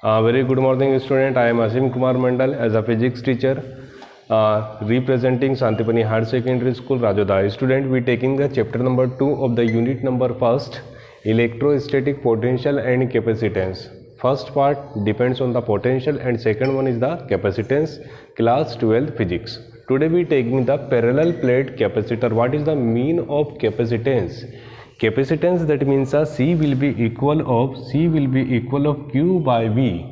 Very good morning, student. I am Asim Kumar Mandal as a physics teacher representing Santipani Higher Secondary School, Rajoda. Student, we taking the chapter number 2 of the unit number first, electrostatic potential and capacitance. First part depends on the potential and second one is the capacitance, class 12 physics. Today we taking the parallel plate capacitor. What is the mean of capacitance? Capacitance, that means C will be equal of Q by V.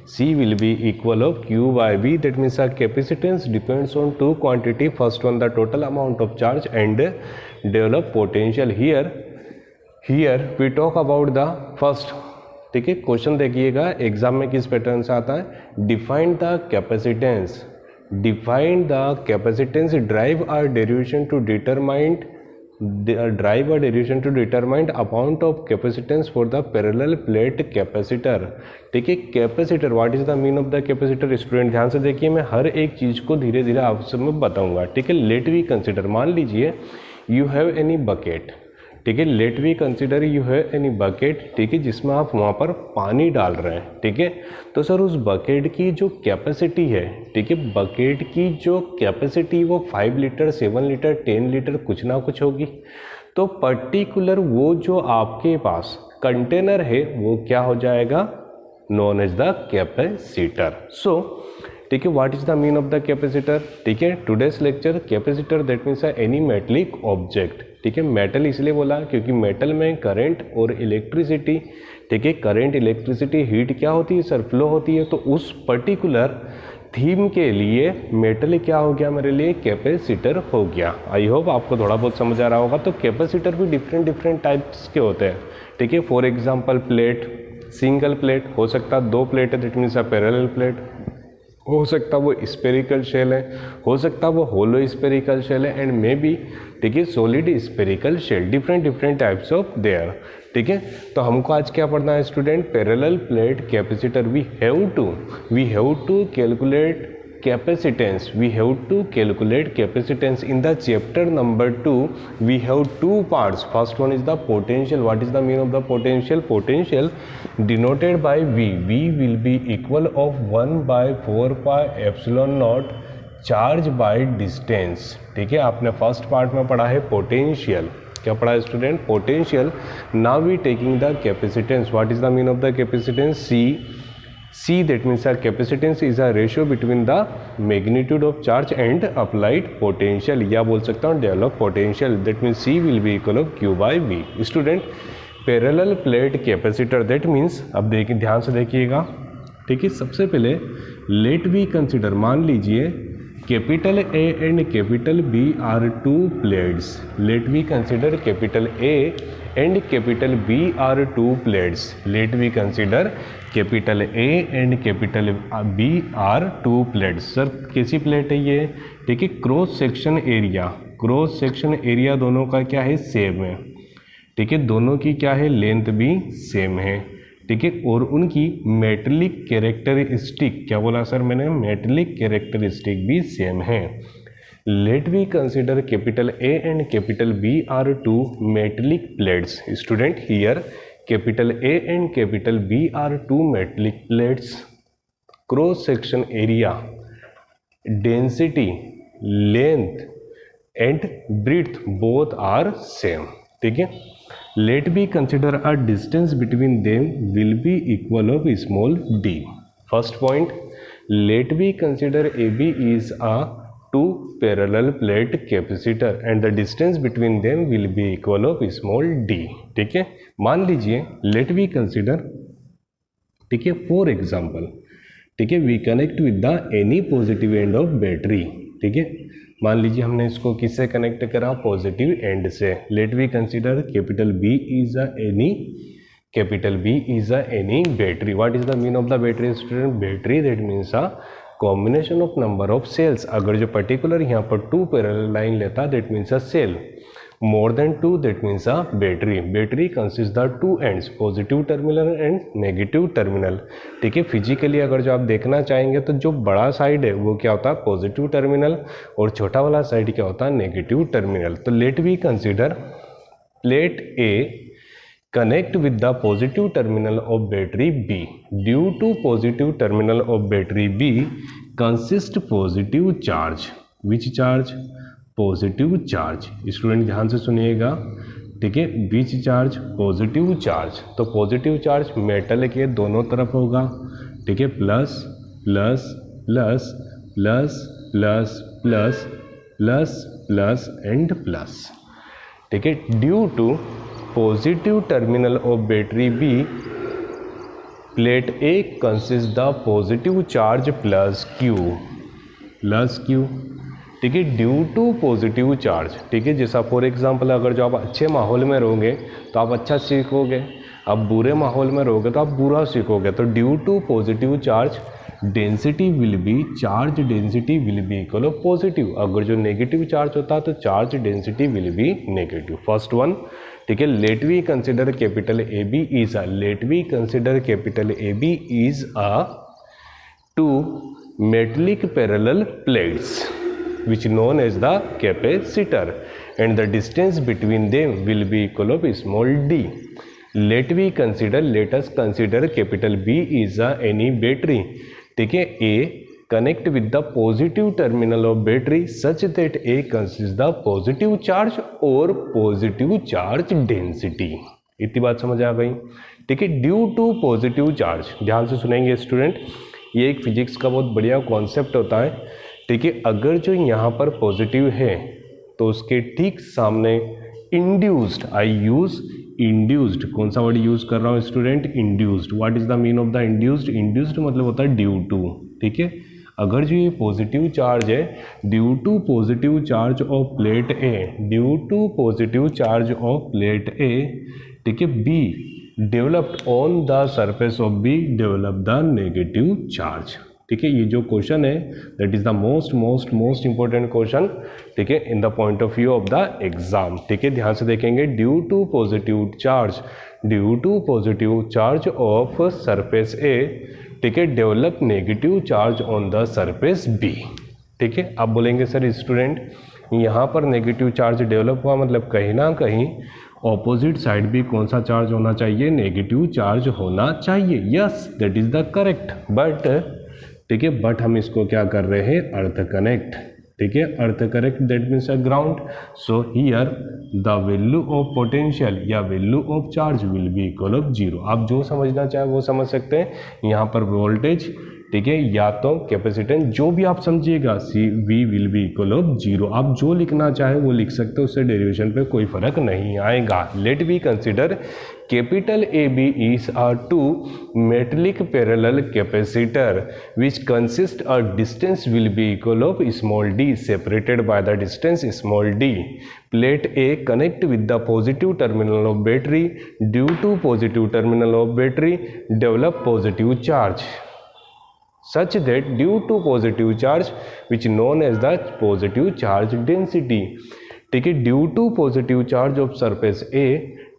C will be equal of Q by V. That means capacitance depends on two quantity. First one, the total amount of charge and develop potential. Here we talk about the first. ठीक है, question देखिएगा exam में किस pattern से आता है. Define the capacitance. Define the capacitance. Drive or derivation to determine amount of capacitance for the parallel plate capacitor. ठीक है, capacitor, what is the mean of the capacitor. Student ध्यान से देखिए, मैं हर एक चीज को धीरे धीरे आप सब में बताऊंगा. ठीक है, लेट वी कंसिडर. मान लीजिए यू हैव एनी बकेट. ठीक है, let we consider you have any bucket. ठीक है, जिसमें आप वहाँ पर पानी डाल रहे हैं. ठीक है, तो सर उस बकेट की जो कैपेसिटी है, ठीक है, बकेट की जो कैपेसिटी वो 5 लीटर 7 लीटर 10 लीटर कुछ ना कुछ होगी. तो पर्टिकुलर वो जो आपके पास कंटेनर है वो क्या हो जाएगा, नोन एज द कैपेसिटर. सो ठीक है, what is the mean of the capacitor. ठीक है, today's lecture capacitor that means any metallic object. ठीक है, मेटल इसलिए बोला क्योंकि मेटल में करंट और इलेक्ट्रिसिटी, ठीक है, करंट इलेक्ट्रिसिटी हीट क्या होती है सर, फ्लो होती है. तो उस पर्टिकुलर थीम के लिए मेटल क्या हो गया मेरे लिए, कैपेसिटर हो गया. आई होप आपको थोड़ा बहुत समझ आ रहा होगा. तो कैपेसिटर भी डिफरेंट टाइप्स के होते हैं. ठीक है, for example plate, single plate हो सकता है, 2 प्लेट है दैट मीन्स पैरेलल प्लेट. हो सकता वो स्पेरिकल शेल है, हो सकता वो होलो स्पेरिकल शेल है, एंड मे बी, ठीक है, solid spherical shell. Different types of there. ठीक है, तो हमको आज क्या पढ़ना है student, parallel plate capacitor. We have to calculate capacitance. We have to calculate capacitance. In the chapter number 2 we have two parts. First one is the potential. What is the meaning of the potential? Potential denoted by V. V will be equal of 1 by 4 pi epsilon naught charge by distance. ठीक है, आपने first part में पढ़ा है potential. क्या पढ़ा है student, potential. Now we taking the capacitance. What is the mean of the capacitance, C that means our capacitance is a ratio between the magnitude of charge and applied potential, या बोल सकता हूँ develop potential. That means C will be equal of Q by V. Student, parallel plate capacitor that means, अब देखिए ध्यान से देखिएगा. ठीक है, सबसे पहले let we consider, मान लीजिए capital A and capital B are 2 plates. Let we consider capital A and capital B are 2 plates. Let we consider capital A and capital B are 2 plates. Sir कैसी plate है ये, ठीक है, cross section area दोनों का क्या है, same है. ठीक है, दोनों की क्या है, लेंथ भी सेम है. ठीक है, और उनकी मेटलिक कैरेक्टरिस्टिक, क्या बोला सर मैंने, मेटलिक कैरेक्टरिस्टिक भी सेम है. Let we consider capital A and capital B are 2 metallic plates. Student, here capital A and capital B are 2 metallic plates. Cross section area, density, length and breadth both are same. ठीक है, let we consider a distance between them will be equal of small d. First point, let we consider AB is a 2 parallel plate capacitor and the distance between them will be equal of small d. ठीक है, मान लीजिए let we consider, ठीक है, for example, ठीक है, we connect with the any positive end of battery. ठीक है, मान लीजिए हमने इसको किससे कनेक्ट करा, पॉजिटिव एंड से. Let we consider capital B is any battery. What is the mean of the battery student, battery that means a combination of number of cells. अगर जो पर्टिकुलर यहाँ पर 2 पैरेलल लाइन लेता that means a cell. more than 2 that means a battery consists the 2 ends, positive terminal and negative terminal. ठीक है, physically अगर जो आप देखना चाहेंगे तो जो बड़ा साइड है वो क्या होता है, पॉजिटिव टर्मिनल, और छोटा वाला साइड क्या होता है, नेगेटिव टर्मिनल. तो let we consider plate A connect with the positive terminal of battery B. Due to positive terminal of battery B consist positive charge. Which charge? Positive charge. Student ध्यान से सुनिएगा, ठीक है। which charge? Positive charge. तो positive charge metal के दोनों तरफ होगा, ठीक है। Plus plus plus plus plus plus plus plus and plus, ठीक है। Due to positive terminal of battery B plate A consist the positive charge plus Q, ठीक है। ड्यू टू पॉजिटिव चार्ज, ठीक है। जैसा फॉर एग्जांपल अगर जो आप अच्छे माहौल में रहोगे तो आप अच्छा सीखोगे, आप बुरे माहौल में रहोगे तो आप बुरा सीखोगे। तो due to positive charge density will be, charge density will be equal of positive. अगर जो नेगेटिव चार्ज होता है तो charge density will be negative. First one, ठीक है। Let we consider capital A B is a, let we consider capital A B is a two metallic parallel plates which known as the capacitor and the distance between them will be equal of small d. Let us consider capital B is a any battery, ठीक है। A connect with the positive terminal of battery such that A consists the positive charge और positive charge density। इतनी बात समझ आ गई, ठीक है। Due to positive charge, ध्यान से सुनेंगे स्टूडेंट, ये एक फिजिक्स का बहुत बढ़िया कॉन्सेप्ट होता है, ठीक है। अगर जो यहाँ पर पॉजिटिव है तो उसके ठीक सामने इंड्यूस्ड, आई यूज इंड्यूस्ड, कौन सा वर्ड यूज कर रहा हूँ student? Induced. What is the mean of the induced? Induced मतलब होता है ड्यू टू, ठीक है। अगर जो ये पॉजिटिव चार्ज है, due to positive charge of plate A, due to positive charge of plate A, ठीक है, B developed on the surface of B develop the negative charge, ठीक है। ये जो क्वेश्चन है that is the most important question, ठीक है, in the point of view of the exam, ठीक है। ध्यान से देखेंगे, due to positive charge of surface A, ठीक है, develop negative charge on the surface B, ठीक है। आप बोलेंगे सर स्टूडेंट यहाँ पर नेगेटिव चार्ज डेवलप हुआ मतलब कहीं ना कहीं ऑपोजिट साइड भी कौन सा चार्ज होना चाहिए? नेगेटिव चार्ज होना चाहिए। Yes, that is the correct, but ठीक है, बट हम इसको क्या कर रहे हैं? अर्थ कनेक्ट, ठीक है। Earth connect that means a ground. So here the value of potential या value of charge will be equal of 0। आप जो समझना चाहे वो समझ सकते हैं। यहाँ पर वोल्टेज, ठीक है, या तो कैपेसिटेंस, जो भी आप समझिएगा, C V will be equal of 0। आप जो लिखना चाहे वो लिख सकते हो, उससे डेरिवेशन पे कोई फर्क नहीं आएगा। Let we consider capital A B is a two metallic parallel capacitor which consist a distance will be equal of small D separated by the distance small D. Plate A connect with the positive terminal of battery, due to positive terminal of battery develop positive charge such that due to positive charge which known as the positive charge density, ठीक है, due to positive charge of surface A,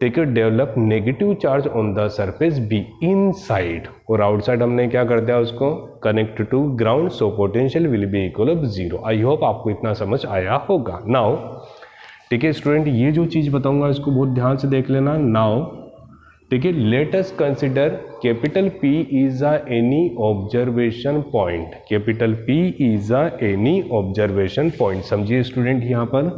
ठीक है, develop negative charge on the surface B inside, और outside हमने क्या कर दिया उसको connect to ground, so potential will be equal of 0। I hope आपको इतना समझ आया होगा। नाउ ठीक है स्टूडेंट, ये जो चीज़ बताऊंगा इसको बहुत ध्यान से देख लेना। नाउ ठीक है, let us consider capital P is a any observation point, capital P is a any observation point. समझिए स्टूडेंट यहाँ पर,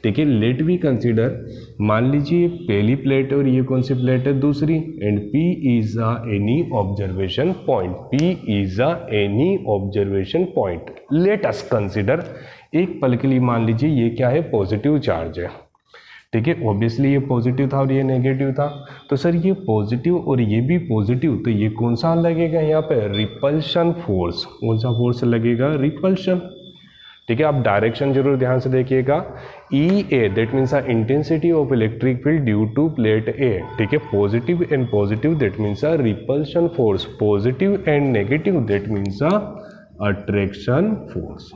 ठीक है, लेट वी कंसिडर, मान लीजिए पहली प्लेट और ये कौन सी प्लेट है? दूसरी, and P is a any observation point, P is a any observation point. Let us consider, एक पल के लिए मान लीजिए ये क्या है? पॉजिटिव चार्ज है, ठीक है। ऑब्वियसली ये पॉजिटिव था और ये नेगेटिव था, तो सर ये पॉजिटिव और ये भी पॉजिटिव, तो ये कौन सा लगेगा यहाँ पे? Repulsion force. कौन सा फोर्स लगेगा? रिपल्शन, ठीक है। आप डायरेक्शन जरूर ध्यान से देखिएगा। E A that means a intensity of electric field due to plate A, ठीक है। Positive and positive that means a repulsion force, positive and negative that means a attraction force,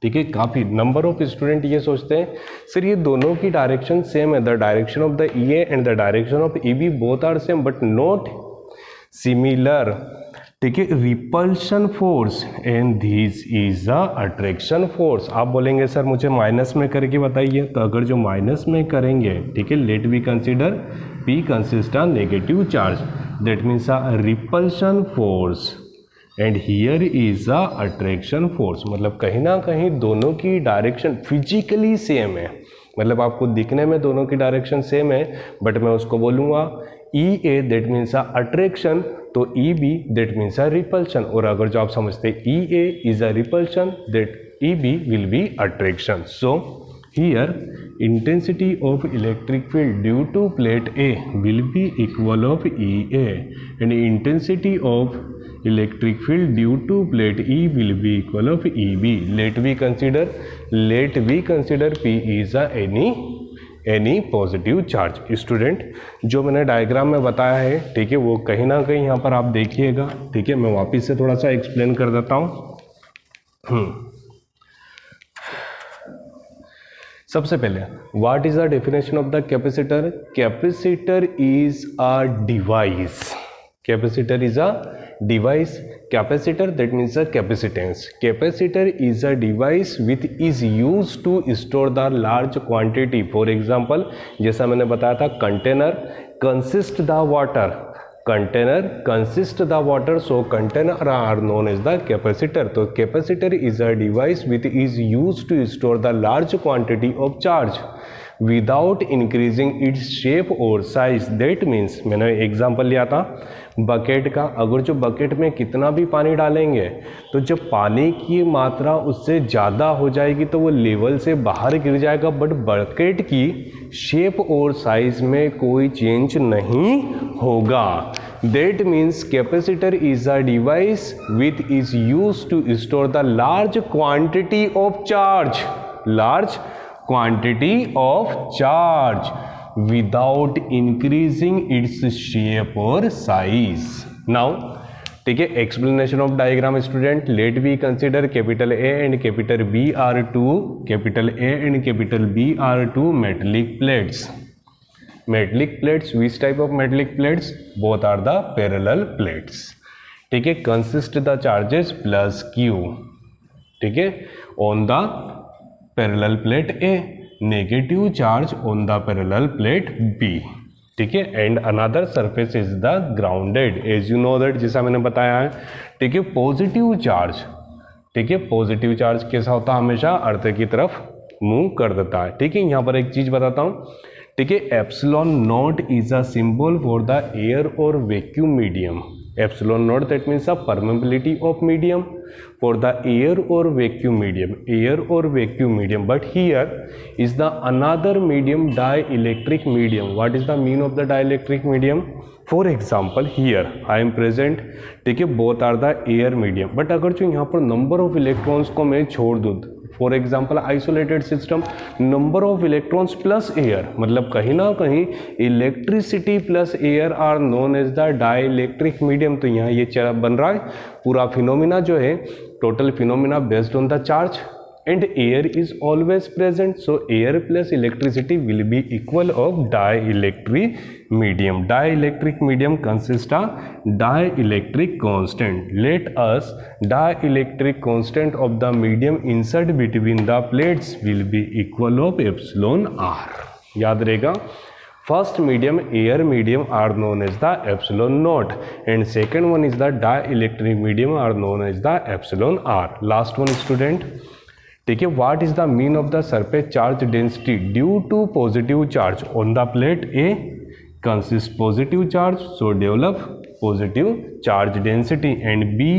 ठीक है। काफ़ी नंबर ऑफ स्टूडेंट ये सोचते हैं sir ये दोनों की डायरेक्शन सेम है, the direction of the E A and the direction of E B both are same but not similar, ठीक है। Repulsion force and this is a attraction force. आप बोलेंगे सर मुझे माइनस में करके बताइए, तो अगर जो माइनस में करेंगे, ठीक है, let we consider P consists of negative charge, that means a repulsion force, and here is a attraction force. मतलब कहीं ना कहीं दोनों की डायरेक्शन फिजिकली सेम है, मतलब आपको दिखने में दोनों की डायरेक्शन सेम है, बट मैं उसको बोलूँगा EA that means a attraction, तो EB that means a repulsion, और अगर जो आप समझते EA is a repulsion that EB will be attraction. So here intensity of electric field due to plate A will be equal of EA, and intensity of electric field due to plate E will be equal of EB. Let we consider P is a any positive charge. Student जो मैंने diagram में बताया है, ठीक है, वो कहीं ना कहीं यहाँ पर आप देखिएगा, ठीक है. मैं वापस से थोड़ा सा एक्सप्लेन कर देता हूँ. सबसे पहले what is the definition of the capacitor. Capacitor is a device. Capacitor is a device. Capacitor that means a capacitance. Capacitor is a device which is used to store the large quantity. For example, जैसा मैंने बताया था, container consist the water. Container consist the water, so container are known as the capacitor. तो capacitor is a device which is used to store the large quantity of charge without increasing its shape or size. That means मैंने example लिया था bucket का. अगर जो bucket में कितना भी पानी डालेंगे, तो जब पानी की मात्रा उससे ज़्यादा हो जाएगी तो वो लेवल से बाहर गिर जाएगा, बट बकेट की शेप और साइज में कोई चेंज नहीं होगा. That means capacitor is a device which is used to store the large quantity of charge. Large quantity of charge without increasing its shape or size. Now ठीक है, explanation of diagram. Student let we consider capital A and capital B are two, capital A and capital B are two metallic plates. Metallic plates, which type of metallic plates? Both are the parallel plates. ठीक है, consist the charges plus Q, ठीक है, on the parallel plate A, negative charge on the parallel plate B. ठीक है, and another surface is the grounded. As you know that, जैसा मैंने बताया है. ठीक है, पॉजिटिव चार्ज, ठीक है, पॉजिटिव चार्ज कैसा होता है? हमेशा अर्थ की तरफ मूव कर देता है. ठीक है, यहाँ पर एक चीज बताता हूँ. ठीक है, epsilon naught is a symbol for the air और vacuum medium. Epsilon naught, that means a permeability of medium for the air or vacuum medium. Air or vacuum medium. But here is the another medium, dielectric medium. What is the mean of the dielectric medium? For example, here I am present. ठीक है, both are the air medium. But अगर जो यहाँ पर number of electrons को मैं छोड़ दूँ, for example isolated system, number of electrons plus air, मतलब कहीं ना कहीं electricity plus air are known as the dielectric medium. तो यहाँ ये बन रहा है पूरा फिनोमिना जो है, total phenomena based on the charge, and air is always present, so air plus electricity will be equal of dielectric medium. Dielectric medium consists of dielectric constant. Let us dielectric constant of the medium insert between the plates will be equal of epsilon r. याद रहेगा, first medium air medium are known as the epsilon naught, and second one is the dielectric medium are known as the epsilon r. Last one student, ठीक है, what is the mean of the surface charge density due to positive charge on the plate A. Consist positive charge, so develop positive charge density, and B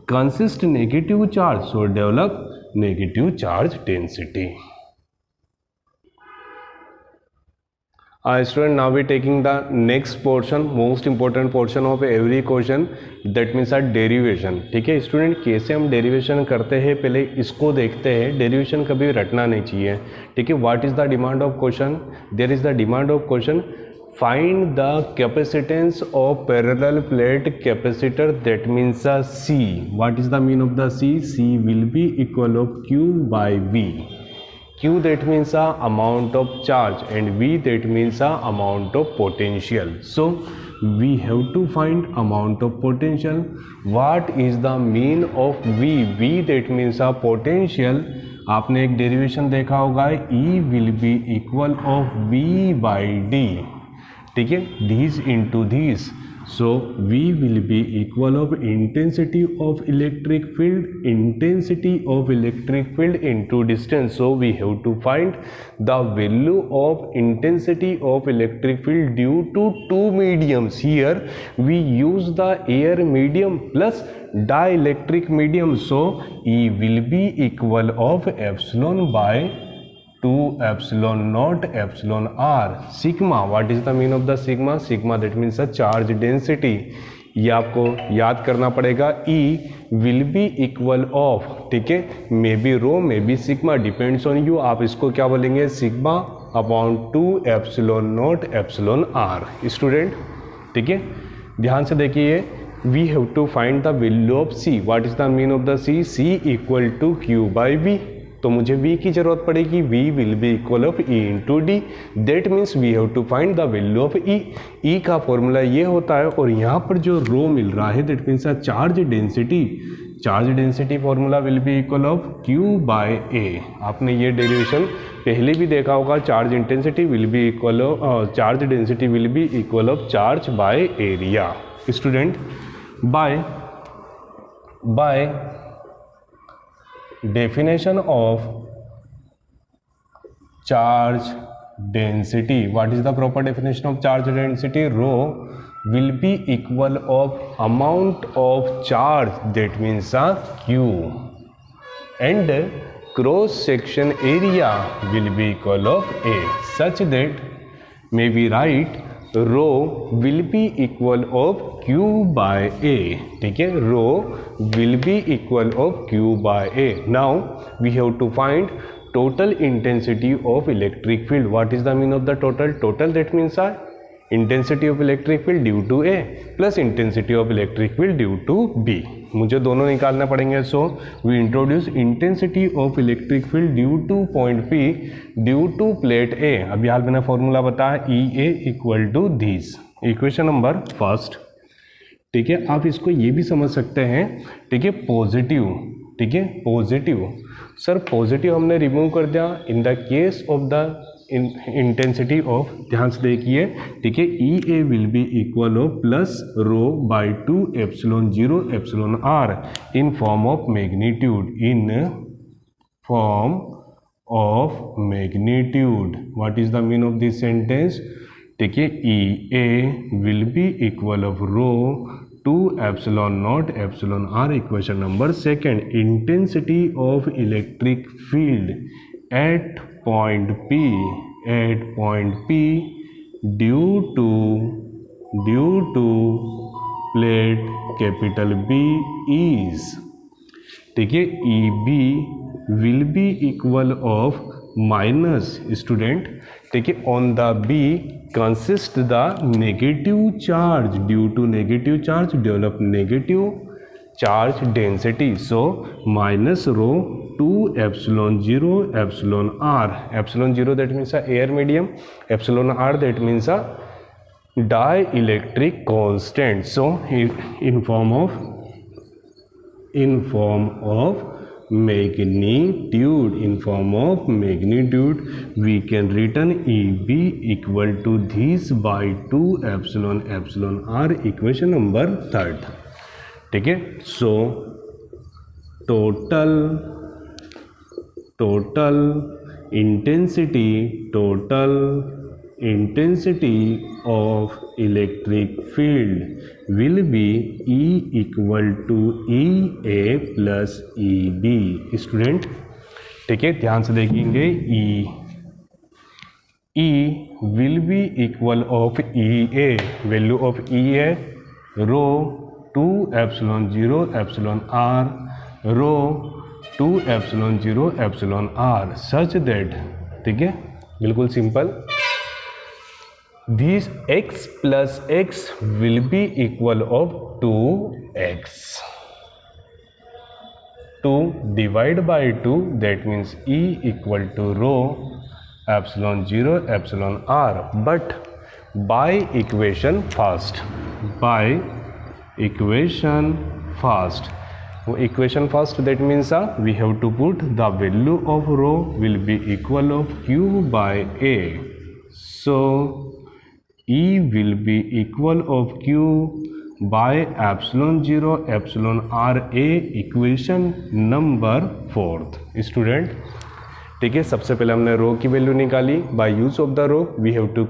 consist negative charge, so develop negative charge density. Student, now we taking the next portion, most important portion of every question, that means derivation. ठीक है student, कैसे हम derivation करते हैं पहले इसको देखते हैं. डेरिवेशन कभी रटना नहीं चाहिए. ठीक है, what is the demand of question? There is the demand of question, find the capacitance of parallel plate capacitor, that means C. What is the mean of the C? C will be equal of Q by V. Q that means a amount of charge and V that means a amount of potential. So we have to find amount of potential. What is the mean of V? V that means a potential. आपने एक derivation देखा होगा, E will be equal of V by D. ठीक है, these into these. So V will be equal of intensity of electric field into distance. So we have to find the value of intensity of electric field due to two mediums. Here we use the air medium plus dielectric medium. So E will be equal of epsilon by 2 epsilon naught epsilon r. Sigma, what is the mean of the sigma? Sigma, that means a charge density. ये आपको याद करना पड़ेगा. E will be equal of, ठीक है, may be rho may be sigma, depends on you. आप इसको क्या बोलेंगे? Sigma upon 2 epsilon not epsilon R. Student, ठीक है, ध्यान से देखिए. We have to find the value of C. What is the mean of the C? C equal to Q by V. तो मुझे V की जरूरत पड़ेगी. V will be equal of E into D. That means we have to find the value of E. E का formula ये होता है, और यहाँ पर जो रो मिल रहा है that means charge density. Charge density formula will be equal of Q by A. आपने ये डेरिवेशन पहले भी देखा होगा. Charge intensity will be equal of charge density will be equal of charge by area. Student, by definition of charge density, what is the proper definition of charge density? Rho will be equal of amount of charge, that means Q, and cross section area will be equal of A, such that may be write rho will be equal of Q by A. ठीक है, rho will be equal of Q by A. Now we have to find total intensity of electric field. What is the mean of the total? Total, that means intensity of electric field due to A plus intensity of electric field due to B. मुझे दोनों निकालना पड़ेंगे. So we introduce intensity of electric field due to point P due to plate A. अभी हाल मैंने formula बताया, EA equal to this. Equation number first, ठीक है. आप इसको ये भी समझ सकते हैं, ठीक है, पॉजिटिव. ठीक है, पॉजिटिव. सर पॉजिटिव हमने रिमूव कर दिया in the case of the intensity of. ध्यान से देखिए, ठीक है, E A will be equal of plus rho by 2 epsilon 0 epsilon R in form of magnitude. In form of magnitude. What is the mean of this sentence? ठीक है, E A will be equal of rho 2 epsilon not epsilon R. Equation number second, intensity of electric field at point P due to plate capital B is, ठीक है, EB will be equal of minus. Student, ठीक है, on the B consist the negative charge. Due to negative charge develop negative charge density. So minus rho 2 epsilon 0 epsilon r. Epsilon 0 that means air medium, epsilon r that means a dielectric constant. So in form of magnitude we can written EB equal to this by 2 epsilon epsilon r. Equation number third, ठीक है. So total intensity of electric field will be E equal to E A plus E B. Student, ठीक है, ध्यान से देखेंगे. E will be equal of E A. Value of E है rho 2 epsilon 0 epsilon R, rho 2 epsilon 0 epsilon R, such that, ठीक है, बिल्कुल simple, this x plus x will be equal of 2x. 2 divide by 2 that means E equal to rho epsilon 0 epsilon R. But by equation first, equation first that means we have to put the value of rho will be equal of Q by A. So E will be equal of Q by epsilon 0 epsilon R A equation number 4। Student ठीक है, सबसे पहले हमने rho की वैल्यू निकाली। By use of the rho we have to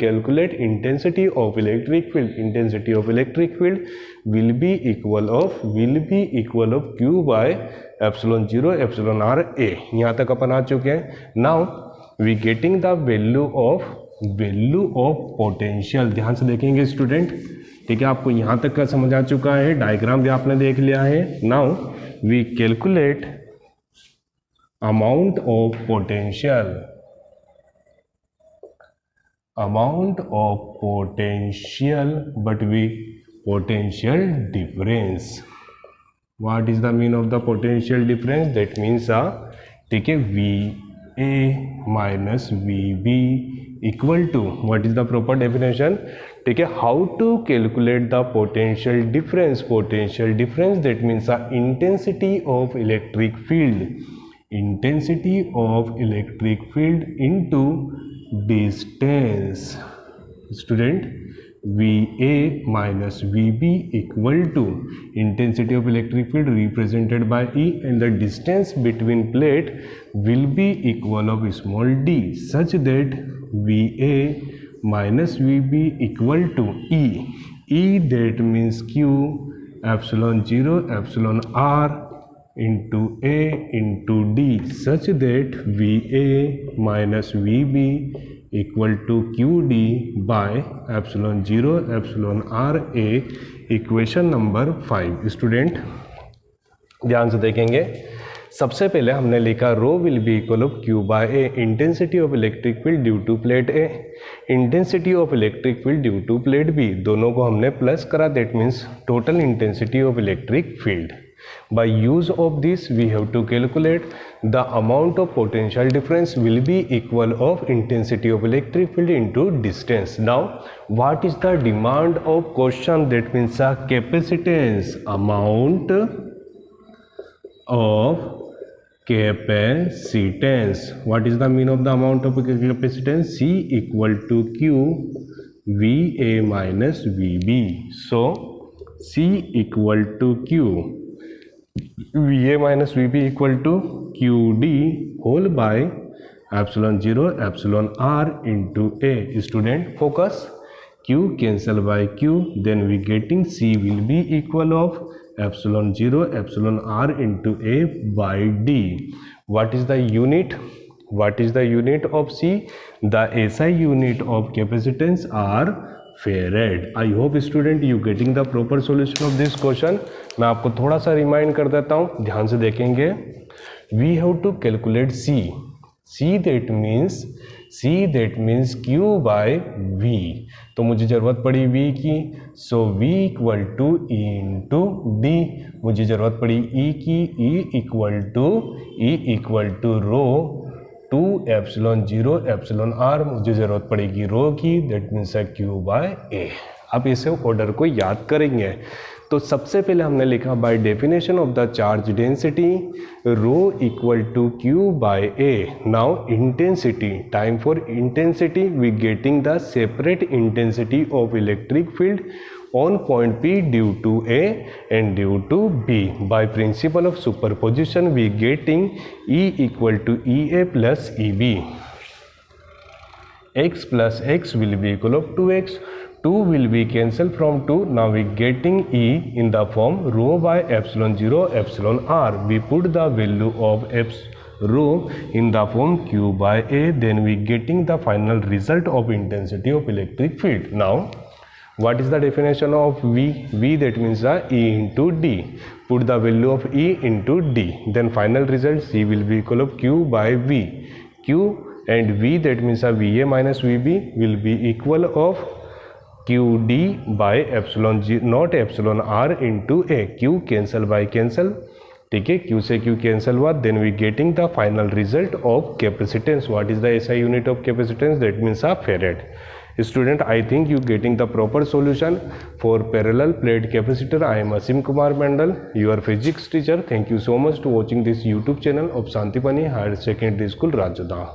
calculate intensity of electric field. Intensity of electric field will be equal of Q by epsilon 0 epsilon R A। यहाँ तक अपन आ चुके हैं। Now we getting the value of potential. ध्यान से देखेंगे student, ठीक है, आपको यहाँ तक का समझ आ चुका है, डायग्राम भी आपने देख लिया है। Now we calculate amount of potential but we potential difference. What is the mean of the potential difference? That means ठीक है, VA minus VB equal to, what is the proper definition? ठीक है, how to calculate the potential difference? Potential difference, that means intensity of electric into distance। Student VA minus VB equal to intensity of electric field represented by E and the distance between plate will be equal of small d, such that VA minus VB equal to E that means Q epsilon 0 epsilon R into A into D, such that VA minus VB equal to QD by epsilon 0 epsilon R A equation number 5। Student ध्यान से देखेंगे, सबसे पहले हमने लिखा rho will be equal of Q by A, intensity of electric field due to plate A, intensity of electric field due to plate B, दोनों को हमने प्लस करा, that means total intensity of electric field. By use of this we have to calculate the amount of potential difference will be equal of intensity of electric field into distance. Now what is the demand of question? That means capacitance, amount of capacitance. What is the mean of the amount of capacitance? C equal to Q VA minus VB. So C equal to Q VA minus VB equal to QD whole by epsilon 0 epsilon R into A। Student focus, Q cancel by Q, then we getting C will be equal of epsilon 0 epsilon R into A by D। What is the unit? Of C? The SI unit of capacitance are Farad। I hope student you getting the proper solution of this question। मैं आपको थोड़ा सा remind कर देता हूँ, ध्यान से देखेंगे। We have to calculate C that means Q by V, तो मुझे जरूरत पड़ी V की, so V equal to E into D। मुझे जरूरत पड़ी E की, E equal to row 2 epsilon 0 epsilon R, मुझे जरूरत पड़ेगी रो की, that means Q by A। अब इसे ऑर्डर को याद करेंगे। तो सबसे पहले हमने लिखा by definition of the charge density rho equal to Q by A। Now intensity, time for intensity, we getting the separate intensity of electric field on point P due to A and due to B. By principle of superposition we getting E equal to EA plus EB, x plus x will be equal of 2x, 2 will be cancelled from 2, now we getting E in the form rho by epsilon 0 epsilon R, we put the value of rho in the form Q by A, then we getting the final result of intensity of electric field. Now what is the definition of V that means E into D, put the value of E into D, then final result C will be equal of Q by V, Q and V that means VA minus VB will be equal of QD by epsilon not epsilon R into A, Q cancel by cancel, ठीक है, Q से Q cancel हुआ, then we getting the final result of capacitance। what is the SI unit of capacitance? that means Farad। Student, I think you getting the proper solution for parallel plate capacitor। I am Asim Kumar Mandal, your physics teacher। Thank you so much to watching this YouTube channel of Santipani Higher Secondary School, Rajada।